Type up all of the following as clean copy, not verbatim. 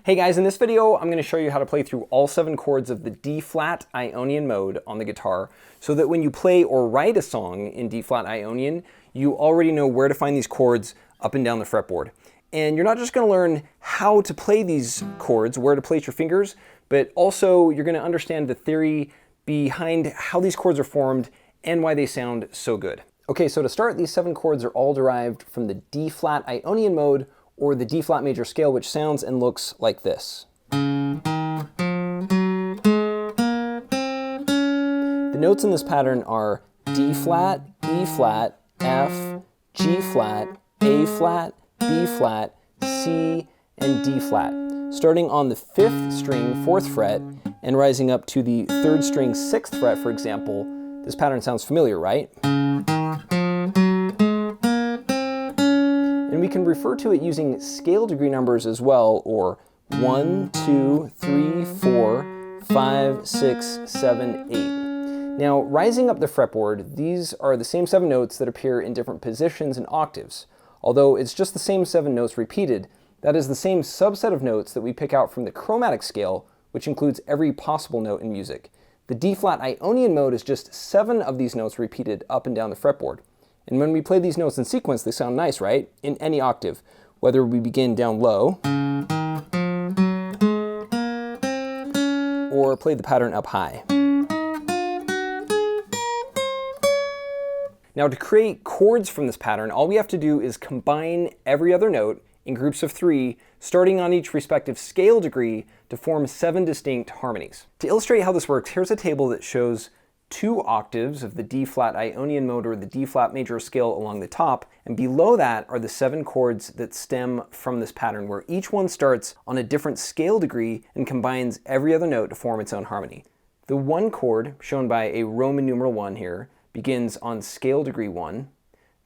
Hey guys, in this video, I'm going to show you how to play through all 7 chords of the D-flat Ionian mode on the guitar so that when you play or write a song in D-flat Ionian, you already know where to find these chords up and down the fretboard. And you're not just going to learn how to play these chords, where to place your fingers, but also you're going to understand the theory behind how these chords are formed and why they sound so good. Okay, so to start, these 7 chords are all derived from the D-flat Ionian mode or the D-flat major scale, which sounds and looks like this. The notes in this pattern are D-flat, E-flat, F, G-flat, A-flat, B-flat, C, and D-flat, starting on the 5th string, 4th fret, and rising up to the 3rd string, 6th fret, for example. This pattern sounds familiar, right? And we can refer to it using scale degree numbers as well, or 1, 2, 3, 4, 5, 6, 7, 8. Now, rising up the fretboard, these are the same 7 notes that appear in different positions and octaves. Although it's just the same 7 notes repeated, that is the same subset of notes that we pick out from the chromatic scale, which includes every possible note in music. The D-flat Ionian mode is just 7 of these notes repeated up and down the fretboard. And when we play these notes in sequence, they sound nice, right? In any octave, whether we begin down low or play the pattern up high. Now, to create chords from this pattern, all we have to do is combine every other note in groups of 3, starting on each respective scale degree to form 7 distinct harmonies. To illustrate how this works, here's a table that shows 2 octaves of the D-flat Ionian mode or the D-flat major scale along the top, and below that are the 7 chords that stem from this pattern, where each one starts on a different scale degree and combines every other note to form its own harmony. The 1 chord, shown by a Roman numeral 1 here, begins on scale degree 1.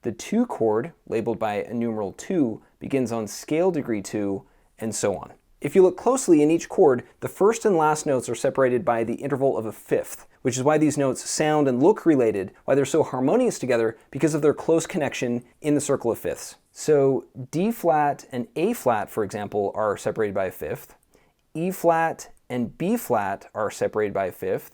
The 2 chord, labeled by a numeral 2, begins on scale degree 2, and so on. If you look closely in each chord, the first and last notes are separated by the interval of a 5th, which is why these notes sound and look related, why they're so harmonious together, because of their close connection in the circle of fifths. So D-flat and A-flat, for example, are separated by a 5th. E-flat and B-flat are separated by a 5th.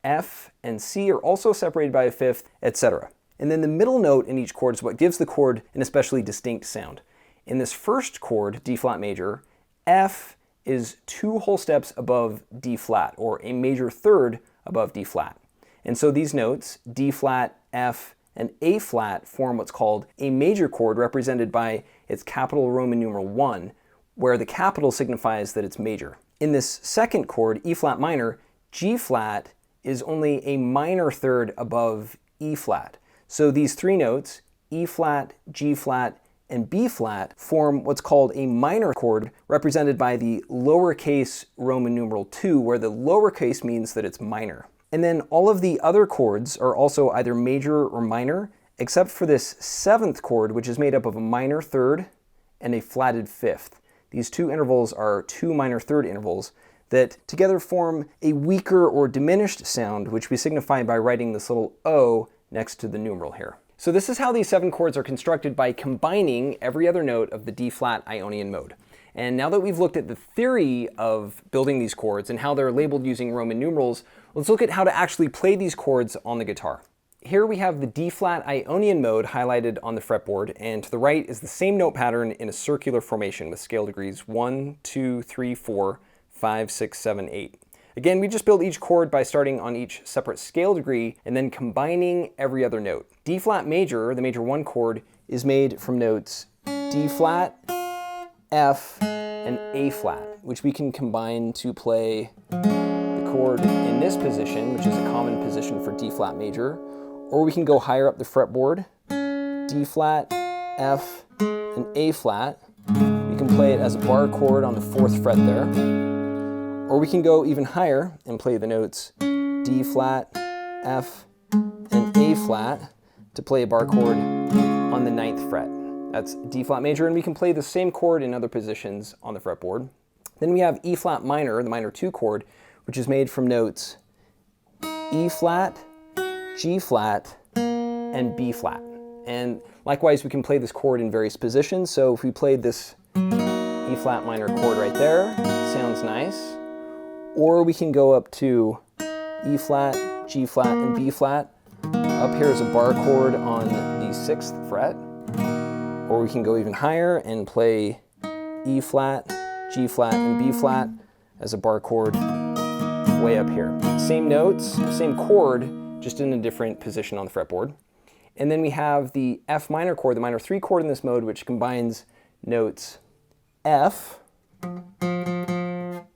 F and C are also separated by a 5th, etc. And then the middle note in each chord is what gives the chord an especially distinct sound. In this first chord, D-flat major, F is 2 whole steps above D-flat, or a major third above D-flat. And so these notes, D-flat, F, and A-flat, form what's called a major chord, represented by its capital Roman numeral 1, where the capital signifies that it's major. In this second chord, E-flat minor, G-flat is only a minor third above E-flat. So these 3 notes, E-flat, G-flat, and B-flat, form what's called a minor chord, represented by the lowercase Roman numeral 2, where the lowercase means that it's minor. And then all of the other chords are also either major or minor, except for this 7th chord, which is made up of a minor third and a flatted 5th. These 2 intervals are 2 minor third intervals that together form a weaker or diminished sound, which we signify by writing this little O next to the numeral here. So this is how these 7 chords are constructed, by combining every other note of the D-flat Ionian mode. And now that we've looked at the theory of building these chords and how they're labeled using Roman numerals, let's look at how to actually play these chords on the guitar. Here we have the D-flat Ionian mode highlighted on the fretboard, and to the right is the same note pattern in a circular formation with scale degrees 1, 2, 3, 4, 5, 6, 7, 8. Again, we just build each chord by starting on each separate scale degree and then combining every other note. D-flat major, the major 1 chord, is made from notes D-flat, F, and A-flat, which we can combine to play the chord in this position, which is a common position for D-flat major, or we can go higher up the fretboard, D-flat, F, and A-flat. We can play it as a bar chord on the 4th fret there. Or we can go even higher and play the notes D-flat, F, and A-flat to play a bar chord on the 9th fret. That's D-flat major, and we can play the same chord in other positions on the fretboard. Then we have E-flat minor, the minor 2 chord, which is made from notes E-flat, G-flat, and B-flat. And likewise, we can play this chord in various positions. So if we played this E-flat minor chord right there, nice. Or we can go up to E flat, G flat, and B flat. Up here is a bar chord on the 6th fret. Or we can go even higher and play E flat, G flat, and B flat as a bar chord way up here. Same notes, same chord, just in a different position on the fretboard. And then we have the F minor chord, the minor 3 chord in this mode, which combines notes F,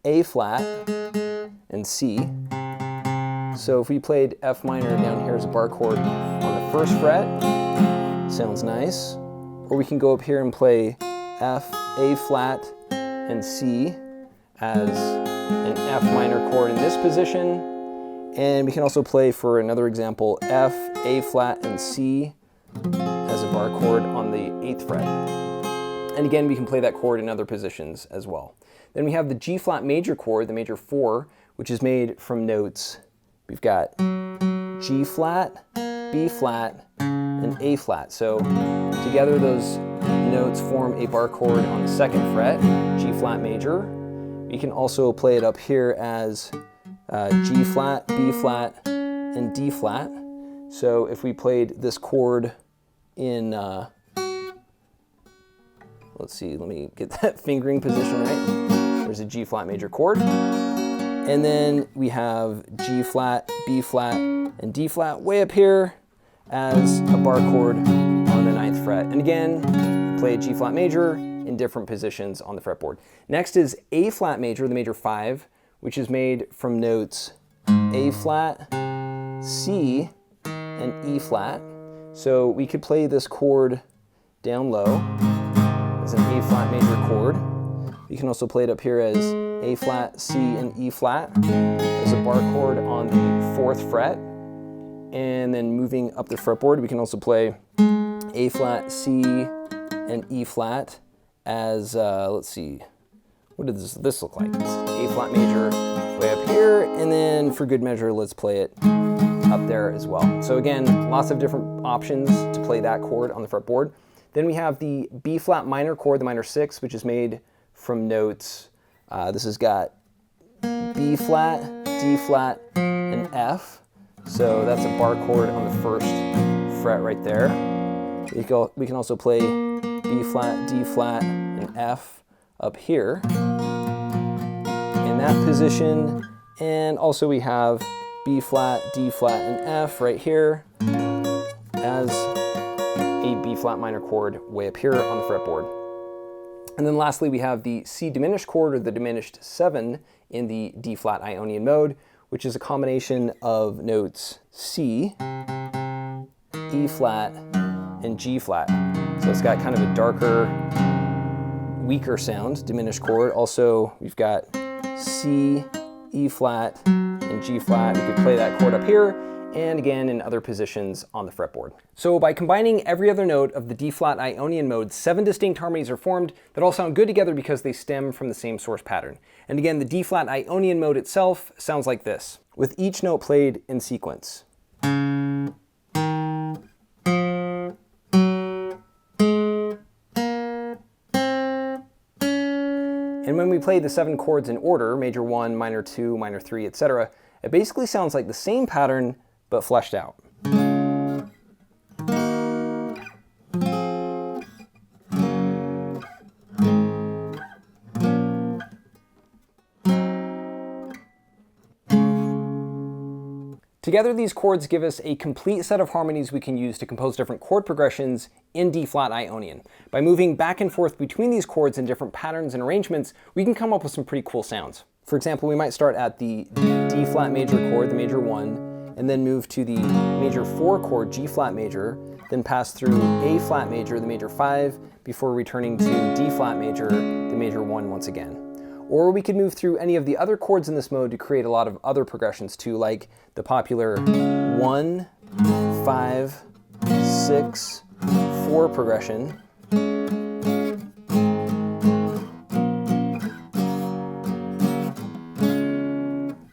A flat, and C. So if we played F minor down here as a bar chord on the 1st fret, sounds nice. Or we can go up here and play F, A flat, and C as an F minor chord in this position. And we can also play, for another example, F, A flat, and C as a bar chord on the 8th fret. And again, we can play that chord in other positions as well. Then we have the G flat major chord, the major 4, which is made from notes. We've got G flat, B flat, and A flat. So together those notes form a bar chord on the 2nd fret, G flat major. We can also play it up here as G flat, B flat, and D flat. So if we played this chord in, let's see, let me get that fingering position right. There's a G flat major chord. And then we have G flat, B flat, and D flat way up here as a bar chord on the 9th fret. And again, play a G flat major in different positions on the fretboard. Next is A flat major, the major 5, which is made from notes A flat, C, and E flat. So we could play this chord down low as an A flat major chord. You can also play it up here as A flat, C, and E flat as a bar chord on the 4th fret. And then moving up the fretboard, we can also play A flat, C, and E flat as, let's see, what does this look like? It's A flat major way up here, and then for good measure, let's play it up there as well. So again, lots of different options to play that chord on the fretboard. Then we have the B flat minor chord, the minor 6, which is made from notes. This has got B flat, D flat, and F. So that's a bar chord on the 1st fret right there. We can also play B flat, D flat, and F up here in that position. And also we have B flat, D flat, and F right here as a B flat minor chord way up here on the fretboard. And then lastly, we have the C diminished chord, or the diminished 7, in the D flat Ionian mode, which is a combination of notes C, E flat, and G flat. So it's got kind of a darker, weaker sound, diminished chord. Also, we've got C, E flat, and G flat. We could play that chord up here, and again in other positions on the fretboard. So by combining every other note of the D flat Ionian mode, 7 distinct harmonies are formed that all sound good together because they stem from the same source pattern. And again, the D flat Ionian mode itself sounds like this, with each note played in sequence. And when we play the 7 chords in order, major 1, minor 2, minor 3, etc., it basically sounds like the same pattern, but fleshed out. Together, these chords give us a complete set of harmonies we can use to compose different chord progressions in D flat Ionian. By moving back and forth between these chords in different patterns and arrangements, we can come up with some pretty cool sounds. For example, we might start at the D flat major chord, the major 1, and then move to the major 4 chord, G flat major, then pass through A flat major, the major 5, before returning to D flat major, the major 1 once again. Or we could move through any of the other chords in this mode to create a lot of other progressions too, like the popular 1, 5, 6, 4 progression.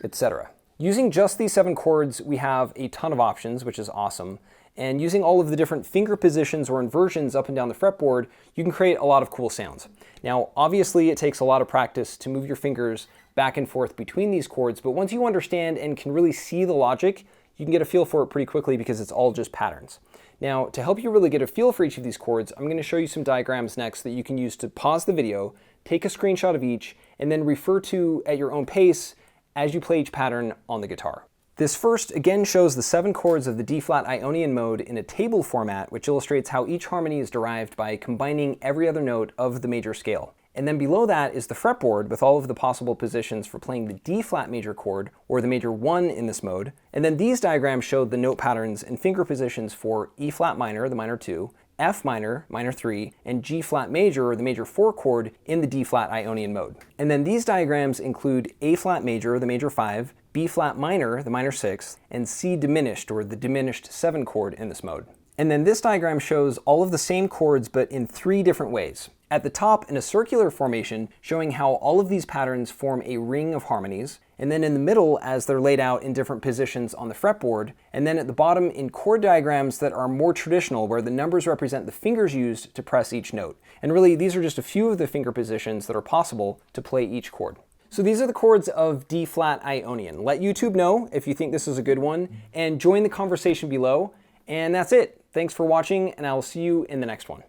Etc. Using just these 7 chords, we have a ton of options, which is awesome. And using all of the different finger positions or inversions up and down the fretboard, you can create a lot of cool sounds. Now, obviously it takes a lot of practice to move your fingers back and forth between these chords, but once you understand and can really see the logic, you can get a feel for it pretty quickly because it's all just patterns. Now, to help you really get a feel for each of these chords, I'm going to show you some diagrams next that you can use to pause the video, take a screenshot of each, and then refer to at your own pace as you play each pattern on the guitar. This first again shows the 7 chords of the D-flat Ionian mode in a table format, which illustrates how each harmony is derived by combining every other note of the major scale. And then below that is the fretboard with all of the possible positions for playing the D-flat major chord, or the major 1 in this mode. And then these diagrams show the note patterns and finger positions for E-flat minor, the minor 2, F minor, minor 3, and G-flat major, or the major 4 chord in the D-flat Ionian mode. And then these diagrams include A-flat major, the major 5, B-flat minor, the minor 6, and C diminished, or the diminished 7 chord in this mode. And then this diagram shows all of the same chords but in 3 different ways. At the top, in a circular formation, showing how all of these patterns form a ring of harmonies, and then in the middle as they're laid out in different positions on the fretboard, and then at the bottom in chord diagrams that are more traditional, where the numbers represent the fingers used to press each note. And really, these are just a few of the finger positions that are possible to play each chord. So these are the chords of D-flat Ionian. Let YouTube know if you think this is a good one, and join the conversation below. And that's it. Thanks for watching, and I will see you in the next one.